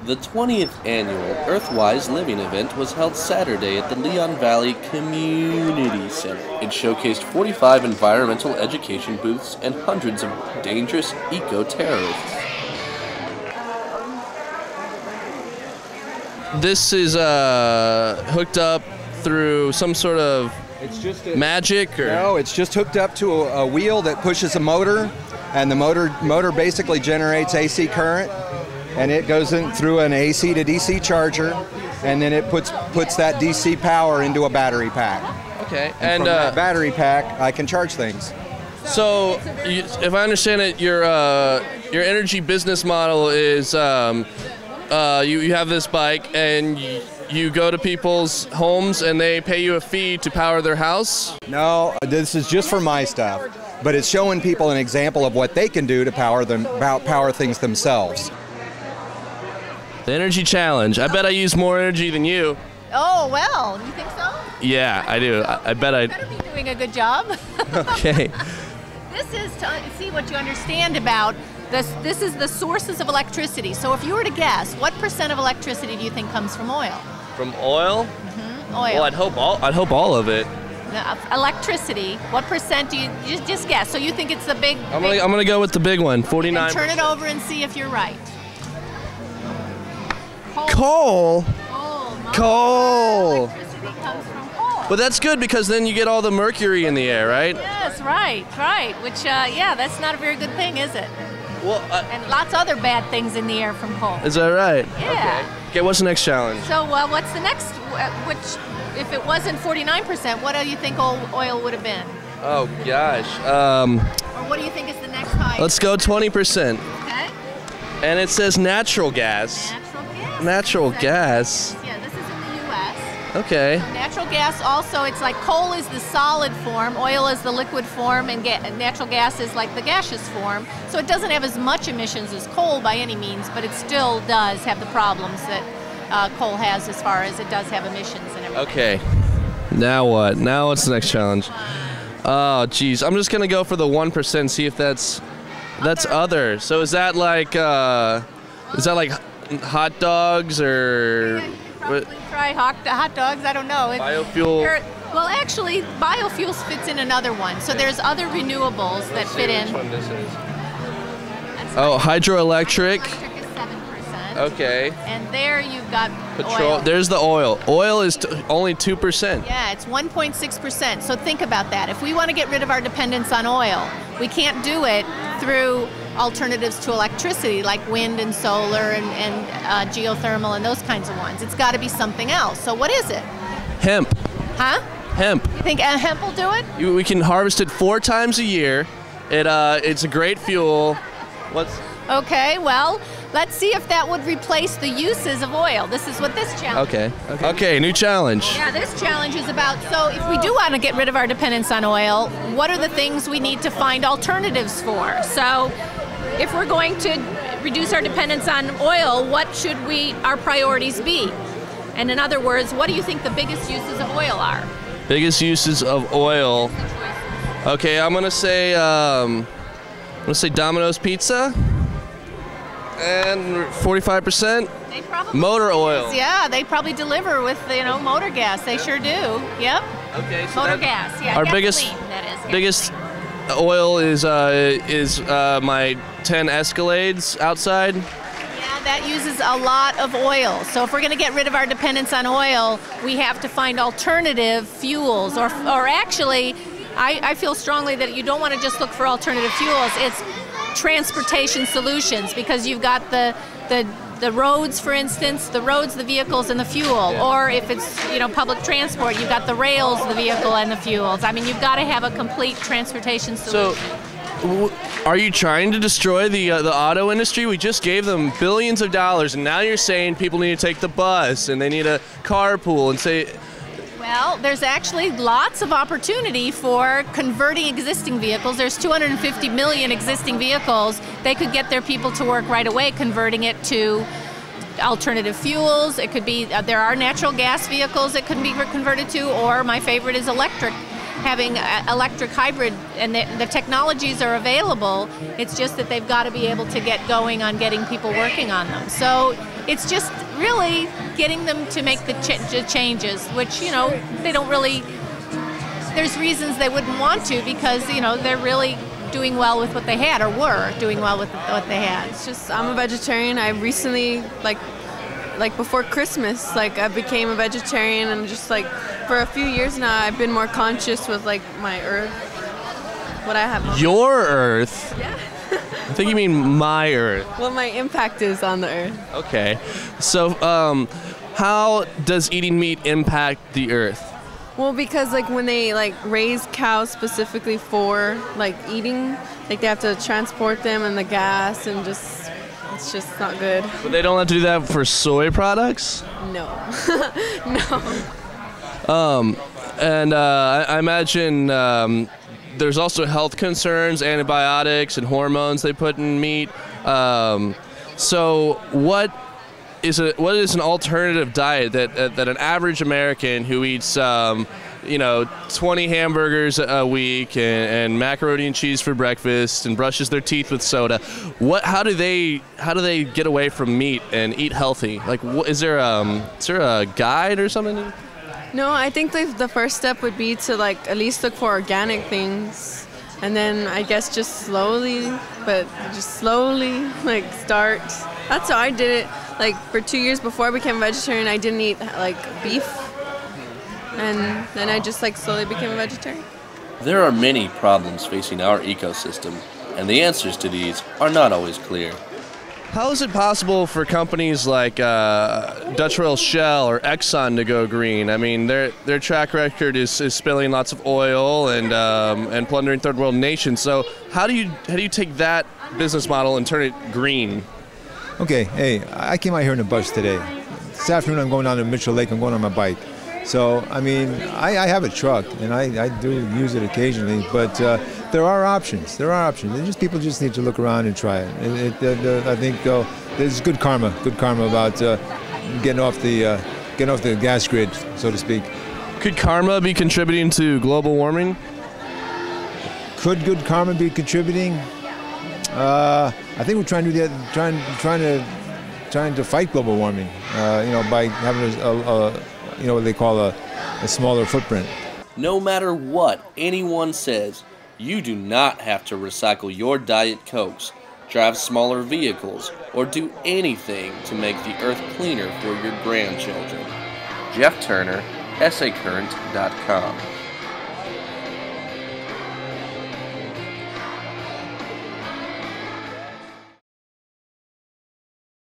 The 20th annual Earthwise Living event was held Saturday at the Leon Valley Community Center. It showcased 45 environmental education booths and hundreds of dangerous eco-terrorists. This is hooked up through some sort of magic, or? No, it's just hooked up to a wheel that pushes a motor, and the motor basically generates AC current. And it goes in through an AC to DC charger, and then it puts that DC power into a battery pack. Okay, and from that battery pack, I can charge things. So, if I understand it, your energy business model is you have this bike, and you go to people's homes, and they pay you a fee to power their house? No, this is just for my stuff, but it's showing people an example of what they can do to power things themselves. The energy challenge. I bet I use more energy than you. Oh, well, you think so? Yeah, I do. I bet I... You better be doing a good job. Okay. This is to see what you understand about this. This is the sources of electricity. So if you were to guess, what % of electricity do you think comes from oil? From oil? Mm-hmm. Oil. Well, I'd hope all of it. Electricity. What % do you just guess? So you think it's the big... I'm gonna go with the big one, 49%. Turn it over and see if you're right. Coal. Coal. Electricity comes from coal. But that's good, because then you get all the mercury in the air, right? Yes, right. Which, yeah, that's not a very good thing, is it? Well, and lots of other bad things in the air from coal. Is that right? Yeah. Okay, what's the next challenge? So, what's the next? Which, if it wasn't 49%, what do you think oil would have been? Oh gosh. Or what do you think is the next highest? Let's go 20%. Okay. And it says natural gas. Natural gas. Yeah, this is in the U.S. Okay. So natural gas also, it's like coal is the solid form, oil is the liquid form, and natural gas is like the gaseous form. So it doesn't have as much emissions as coal by any means, but it still does have the problems that coal has as far as it does have emissions and everything. Okay. Now what? Now what's the next challenge? Oh, geez. I'm just gonna go for the 1%. See if that's other. So is that like hot dogs, or? Yeah, you could probably try hot dogs. I don't know. Biofuel. Well, actually, biofuels fits in another one. So there's other renewables that fit in. Which one this is. Oh, hydroelectric. Hydroelectric is 7%. Okay. And there you've got petrol. oil. There's the oil. Oil is only 2%. Yeah, it's 1.6%. So think about that. If we want to get rid of our dependence on oil, we can't do it through alternatives to electricity like wind and solar and geothermal and those kinds of ones. It's got to be something else. So what is it? Hemp. Huh? Hemp. You think hemp will do it? We can harvest it 4 times a year. It's a great fuel. Okay, well, let's see if that would replace the uses of oil. This is what this challenge is. Okay, new challenge. Yeah, this challenge is about, so if we do want to get rid of our dependence on oil, what are the things we need to find alternatives for? So if we're going to reduce our dependence on oil, what should our priorities be? And in other words, what do you think the biggest uses of oil are? Biggest uses of oil. Okay, I'm gonna say Domino's Pizza. And 45%. Motor oil. Yeah, they probably deliver with motor gas. They sure do. Yep. Okay. So motor gas. Yeah. Our gasoline, biggest oil is my 10 Escalades outside. Yeah, that uses a lot of oil. So if we're going to get rid of our dependence on oil, we have to find alternative fuels. Or actually, I feel strongly that you don't want to just look for alternative fuels. It's transportation solutions, because you've got the roads, for instance, the vehicles, and the fuel. Yeah. Or if it's public transport, you've got the rails, the vehicle, and the fuels. I mean, you've got to have a complete transportation solution. So, are you trying to destroy the auto industry? We just gave them billions of dollars, and now you're saying people need to take the bus and they need a carpool and say. Well, there's actually lots of opportunity for converting existing vehicles. There's 250 million existing vehicles. They could get their people to work right away converting it to alternative fuels. It could be, there are natural gas vehicles that could be converted to, or my favorite is electric. Having electric hybrid, and the technologies are available. It's just that they've got to be able to get going on getting people working on them. So it's just really getting them to make the changes, which, you know, they don't really, there's reasons they wouldn't want to, because, you know, they're really doing well with what they had, or were doing well with what they had. It's just, I'm a vegetarian. I recently, like before Christmas, like I became a vegetarian, and just like for a few years now, I've been more conscious with like my earth, what I have. Your earth? Yeah. I think you mean my earth. What my impact is on the earth. Okay. So, how does eating meat impact the earth? Well, because like when they like raise cows specifically for like eating, like they have to transport them and the gas, and just it's just not good. But they don't have to do that for soy products? No. No. And I imagine there's also health concerns, antibiotics and hormones they put in meat. So what is an alternative diet that an average American who eats 20 hamburgers a week and macaroni and cheese for breakfast and brushes their teeth with soda, how do they get away from meat and eat healthy? Like, is there a guide or something? No, I think the first step would be to like at least look for organic things, and then I guess just slowly like start. That's how I did it. Like for 2 years before I became a vegetarian, I didn't eat like beef, and then I just like slowly became a vegetarian. There are many problems facing our ecosystem, and the answers to these are not always clear. How is it possible for companies like Dutch Royal Shell or Exxon to go green? I mean, their track record is spilling lots of oil and plundering third world nations. So how do you take that business model and turn it green? Okay, hey, I came out here in a bus today. This afternoon I'm going down to Mitchell Lake. I'm going on my bike. So, I mean, I have a truck, and I do use it occasionally, but there are options. There are options. People just need to look around and try it. I think there's good karma about getting off the gas grid, so to speak. Could karma be contributing to global warming? Could good karma be contributing? I think we're trying to fight global warming. By having what they call a smaller footprint. No matter what anyone says, you do not have to recycle your Diet Cokes, drive smaller vehicles, or do anything to make the earth cleaner for your grandchildren. Jeff Turner, SACurrent.com.